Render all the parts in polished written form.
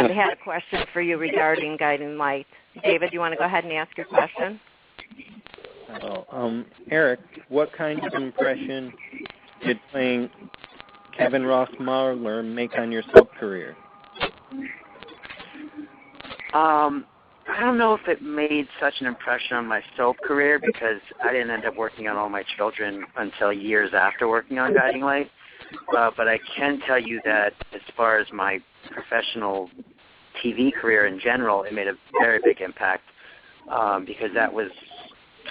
they had a question for you regarding Guiding Light. David, do you want to go ahead and ask your question? Eric, what kind of impression did playing Kevin Ross Marler make on your soap career? I don't know if it made such an impression on my soap career because I didn't end up working on All My Children until years after working on Guiding Light. But I can tell you that as far as my professional TV career in general, it made a very big impact because that was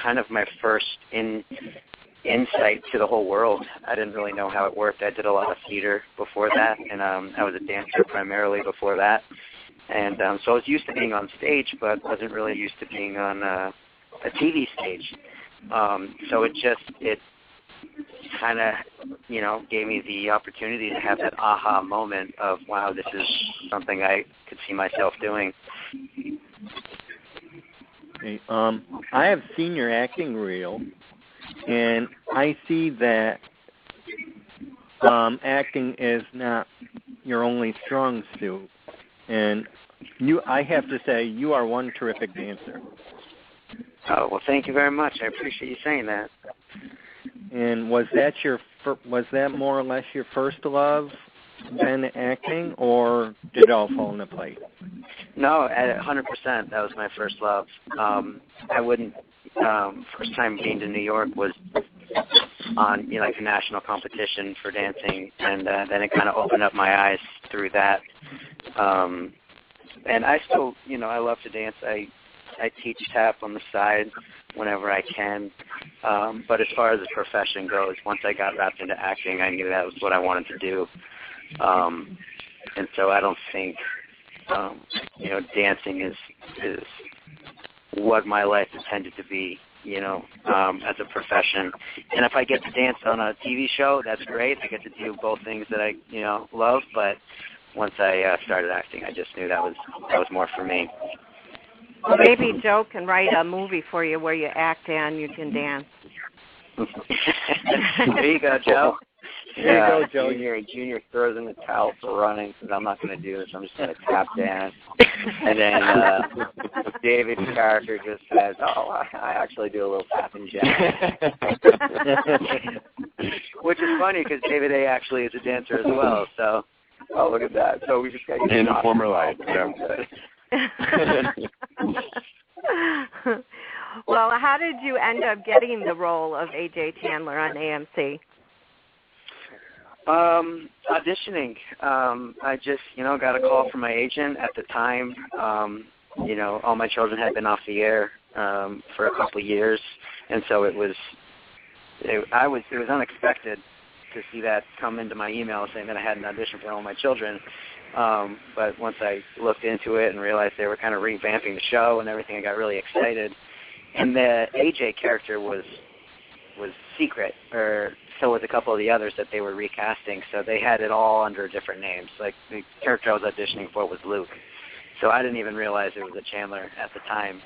kind of my first insight to the whole world. I didn't really know how it worked. I did a lot of theater before that, and I was a dancer primarily before that. And so I was used to being on stage, but wasn't really used to being on a TV stage. So it kind of, gave me the opportunity to have that aha moment of, wow, this is something I could see myself doing. Okay, I have seen your acting reel, and I see that acting is not your only strong suit. And I have to say, you are one terrific dancer. Oh, well, thank you very much. I appreciate you saying that. And was that more or less your first love, then acting, or did it all fall into place? No, 100%. That was my first love. First time being to New York was on like a national competition for dancing, and then it kind of opened up my eyes through that. And I still, I love to dance. I teach tap on the side whenever I can. But as far as the profession goes, once I got wrapped into acting, I knew that was what I wanted to do. And so I don't think, dancing is what my life intended to be, as a profession. And if I get to dance on a TV show, that's great. I get to do both things that I, love. But once I started acting, I just knew that was more for me. Well, maybe Joe can write a movie for you where you act and you can dance. There you go, Joe. There you go, Joe. Junior throws in the towel for running because I'm not going to do this. I'm just going to tap dance. And then David's character just says, oh, I actually do a little tap and jazz. Which is funny because David A. actually is a dancer as well. So, oh, look at that. So we just got in a former life. Yeah. Well, how did you end up getting the role of A.J. Chandler on AMC? Auditioning. I just, got a call from my agent at the time. All My Children had been off the air for a couple of years, and so it was unexpected to see that come into my email saying that I had an audition for All My Children. But once I looked into it and realized they were kind of revamping the show and everything, I got really excited. And the AJ character was secret, or so was a couple of the others that they were recasting. So they had it all under different names. Like the character I was auditioning for was Luke. So I didn't even realize it was a Chandler at the time.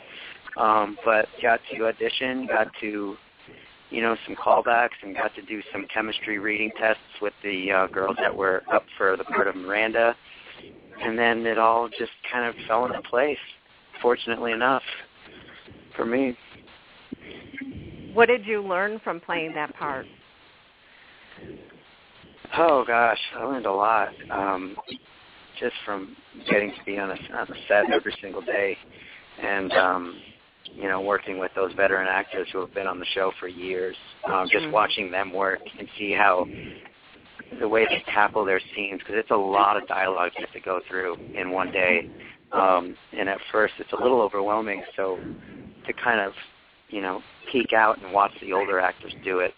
But got to audition, got to some callbacks, and got to do some chemistry reading tests with the girls that were up for the part of Miranda. And then it all just kind of fell into place, fortunately enough, for me. What did you learn from playing that part? Oh, gosh, I learned a lot. Just from getting to be on the set every single day and, working with those veteran actors who have been on the show for years, just watching them work and see how the way they tackle their scenes, because it's a lot of dialogue you have to go through in one day. And at first it's a little overwhelming, so to kind of, peek out and watch the older actors do it.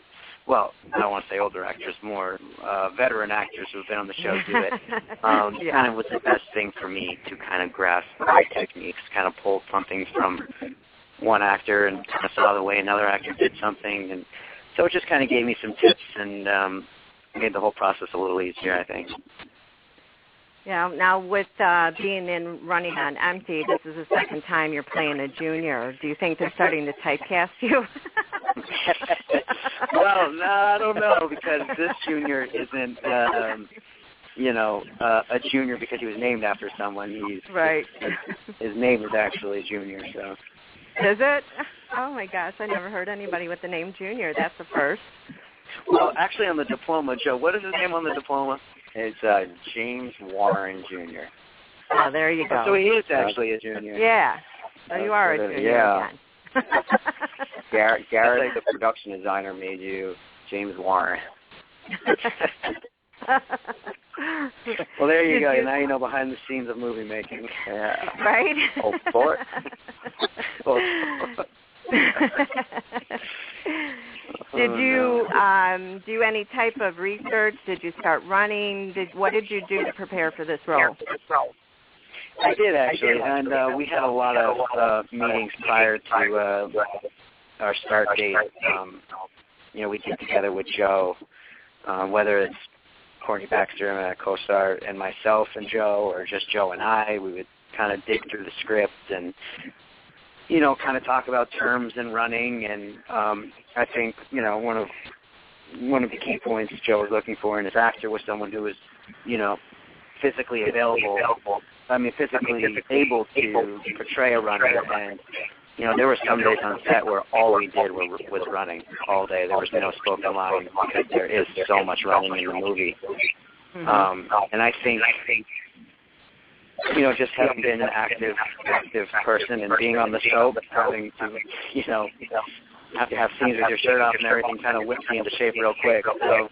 Well, I don't want to say older actors, more veteran actors who have been on the show do it. Kind of was the best thing for me to kind of grasp my techniques, kind of pull something from one actor and kind of saw the way another actor did something. And so it just kind of gave me some tips and made the whole process a little easier, I think. Yeah. Now, with being in Running on Empty, this is the second time you're playing a junior. Do you think they're starting to typecast you? Well, no, I don't know, because this junior isn't, a junior because he was named after someone. He's right. His name is actually Junior. So. Is it? Oh my gosh, I never heard anybody with the name Junior. That's the first. Well, actually, on the diploma, Joe, what is his name on the diploma? It's James Warren Jr. Oh, there you go. So he is actually a junior. Yeah. So you are a junior again. Garrett, the production designer, made you James Warren. Well, there you go. Now you know behind the scenes of movie making. Yeah. Right? Oh, for it. Did you do any type of research? Did you start running? What did you do to prepare for this role? I did, actually, and we had a lot of meetings prior to our start date. We get together with Joe, whether it's Courtney Baxter, my co-star, and myself and Joe, or just Joe and I. We would kind of dig through the script and, kind of talk about terms and running. And I think, one of the key points Joe was looking for in his actor was someone who was, physically physically able to portray a runner. And, there were some days on set where all we did was running all day. There was no spoken line because there is so much running in the movie. And I think, just having been an active person and being on the show, but having to, have to have scenes with your shirt off and everything kind of whips you into shape real quick. So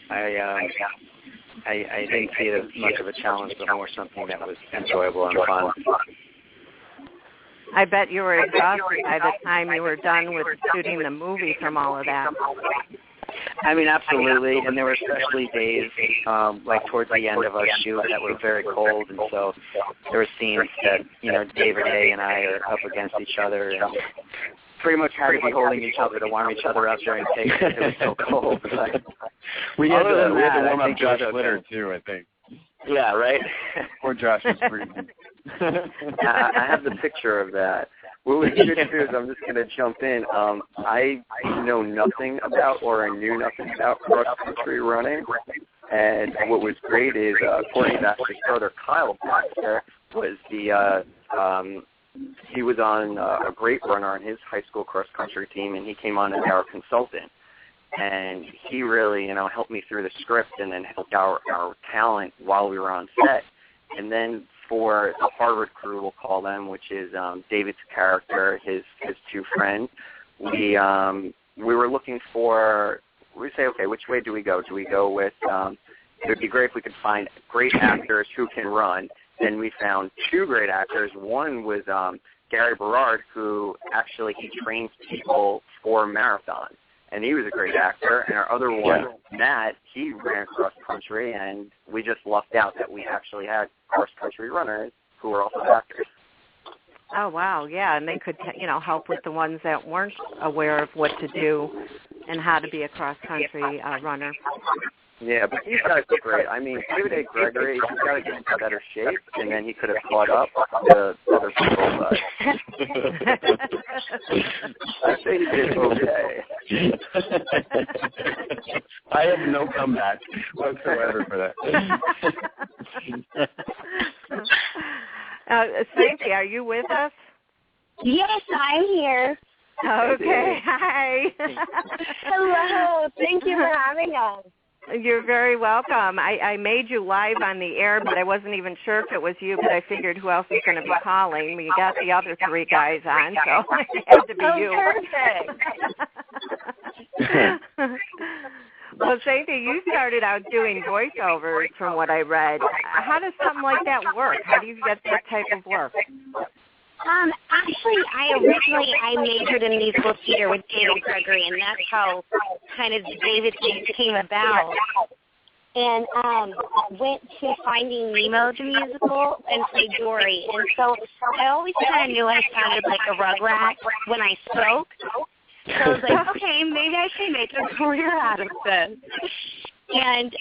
I didn't see it as much of a challenge, but more something that was enjoyable and fun. I bet you were exhausted by the time you were done with shooting the movie from all of that. I mean, absolutely, and there were especially days, like towards the end of our shoot, that were very cold, and so there were scenes that, David A. and I are up against each other, and pretty much had to be holding each other to warm each other up during takes because it was so cold. But we had to warm up Josh Flitter, too, I think. Yeah, right? Poor Josh was freezing. I have the picture of that. What was good too is I'm just going to jump in. I know nothing about, or I knew nothing about cross-country running. And what was great is Courtney Baxter's brother, Kyle Baxter, was he was on a great runner on his high school cross-country team, and he came on as our consultant. And he really, helped me through the script and then helped our talent while we were on set. And then for the Harvard crew, we'll call them, which is David's character, his two friends, we were looking for, we say, okay, which way do we go? Do we go with, it would be great if we could find great actors who can run. Then we found two great actors. One was Gary Berard, who actually, he trains people for marathons. And he was a great actor. And our other one, Matt, he ran cross-country, and we just lucked out that we actually had cross-country runners who were also actors. Oh, wow, yeah, and they could, help with the ones that weren't aware of what to do and how to be a cross-country runner. Yeah, but these guys are great. I mean, david-a-gregory, he's got to get into better shape, and then he could have caught up to other people. But I say he did okay. I have no comeback whatsoever for that. Sainty, are you with us? Yes, I'm here. Okay, hi. Hello, thank you for having us. You're very welcome. I made you live on the air, but I wasn't even sure if it was you, but I figured who else was going to be calling. We got the other three guys on, so it had to be you. Perfect. Well, Sainty, you started out doing voiceovers from what I read. How does something like that work? How do you get that type of work? Actually, I majored in musical theater with David-a-Gregory, and that's how kind of the David thing came about. And went to Finding Nemo, the musical, and played Dory. And so I always kind of knew I sounded like a rugrat when I spoke. So I was like, okay, maybe I should make a career out of this. And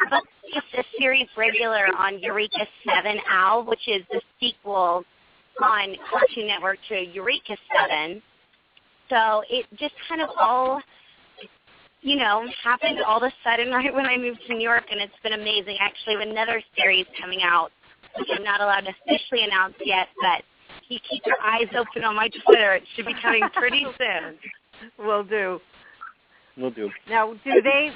but just a series regular on Eureka 7 Owl, which is the sequel on Cartoon Network to Eureka 7. So it just kind of all happened all of a sudden right when I moved to New York, and it's been amazing. Actually, I have another series coming out, which I'm not allowed to officially announce yet, but you keep your eyes open on my Twitter. It should be coming pretty soon. Will do. Will do. Now, do they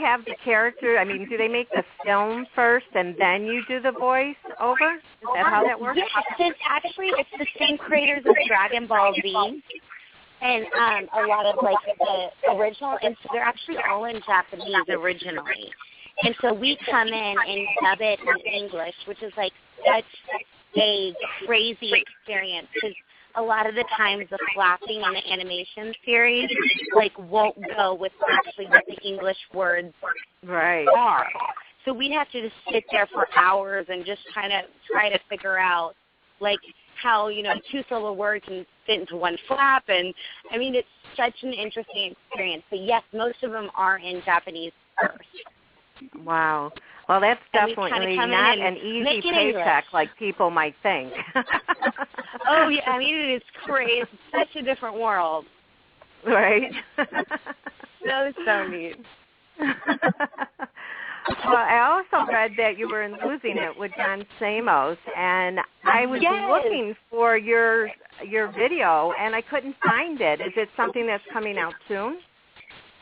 have the character? I mean, do they make the film first and then you do the voice over? Is that how that works? Yes, it's the same creators of Dragon Ball Z and a lot of the original, and so they're actually all in Japanese originally. And so we come in and dub it in English, which is such a crazy experience because a lot of the times the flapping in the animation series won't go with actually what the English words are. So we'd have to just sit there for hours and just kind of try to figure out how, a two-syllable word can fit into one flap. And, I mean, it's such an interesting experience. But, yes, most of them are in Japanese first. Wow. Well, that's definitely not an easy paycheck like people might think. Oh, yeah. I mean, it is crazy. It's such a different world. Right. So neat. Well, I also read that you were in Losing It with John Stamos, and I was looking for your video, and I couldn't find it. Is it something that's coming out soon?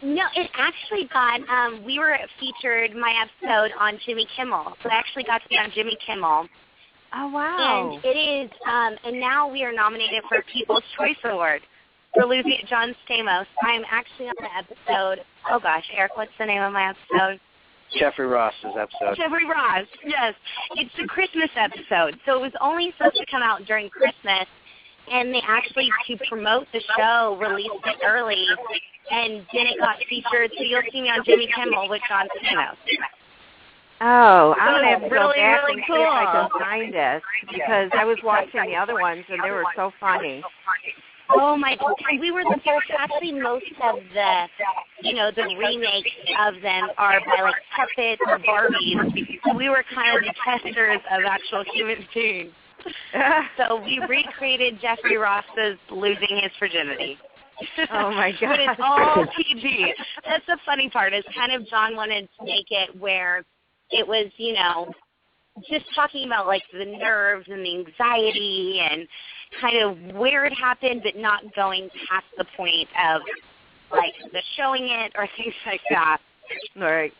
No, it actually got, we were featured, my episode, on Jimmy Kimmel. So I actually got to be on Jimmy Kimmel. Oh, wow. And it is, and now we are nominated for a People's Choice Award for Losing It, John Stamos. I'm actually on the episode, oh gosh, Eric, what's the name of my episode? Jeffrey Ross's episode. Jeffrey Ross, yes. It's the Christmas episode. So it was only supposed to come out during Christmas, and they actually, to promote the show, released it early, and then it got featured. So you'll see me on Jimmy Kimmel with John Stamos. Oh, I'm going to have to go back and see if I can find it, because I was watching the other ones, and they were so funny. Oh, my God. We were the first, actually, most of the, the remakes of them are by, puppets or Barbies. So we were kind of the testers of actual human beings. So we recreated Jeffrey Ross's Losing His Virginity. Oh, my God. But it's all PG. That's the funny part, is kind of John wanted to make it where it was, just talking about, the nerves and the anxiety and kind of where it happened, but not going past the point of, the showing it or things like that. Right.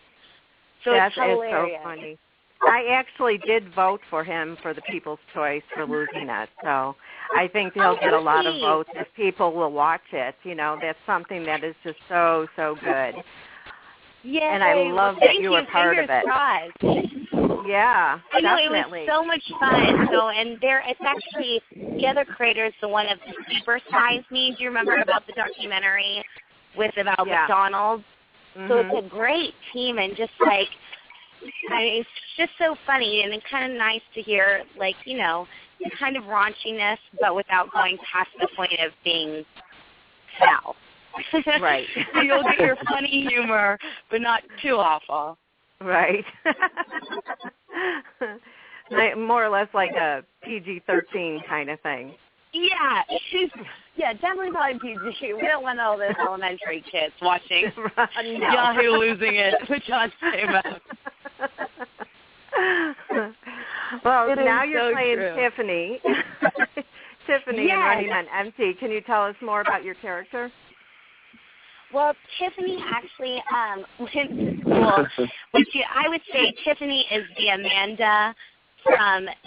So that it's hilarious. Is so funny. I actually did vote for him for the People's Choice for Losing It, so I think he'll get a lot of votes if people will watch it. That's something that is just so, so good. Yeah, and I love that you were part of it. Crossed. Yeah, I know, definitely. It was so much fun. So, and it's actually, the other creators, the one of Super Size Me. Do you remember about the documentary about McDonald's? Mm-hmm. So it's a great team, and just it's just so funny, and it's kind of nice to hear, the kind of raunchiness, but without going past the point of being foul. Right. So you'll get your funny humor, but not too awful. Right. More or less like a PG-13 kind of thing. Yeah. Yeah, definitely not a PG. We don't want all those elementary kids watching Yahoo Losing It with John Stamos. Well, now you're playing Tiffany. Tiffany and Running on Empty. Can you tell us more about your character? Well, Tiffany actually went to school. I would say Tiffany is the Amanda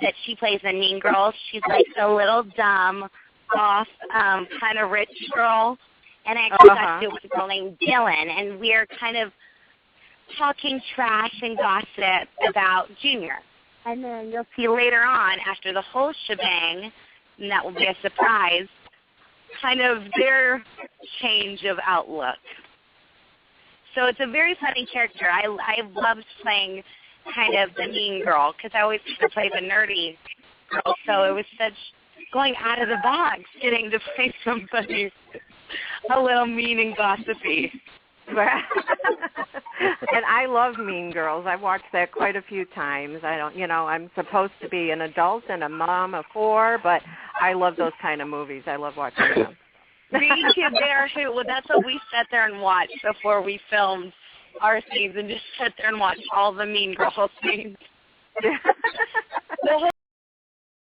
that she plays in Mean Girls. She's a little dumb, off, kind of rich girl. And I actually got to do it with a girl named Dylan. And we're kind of talking trash and gossip about Junior. And then you'll see later on, after the whole shebang, and that will be a surprise, kind of their change of outlook. So it's a very funny character. I loved playing kind of the mean girl, because I always used to play the nerdy girl. So it was such going out of the box, getting to play somebody a little mean and gossipy. And I love Mean Girls. I've watched that quite a few times. I'm supposed to be an adult and a mom of 4, but I love those kind of movies. I love watching them. Me too, there too. Well, that's what we sat there and watched before we filmed our scenes, and just sat there and watched all the Mean Girls scenes.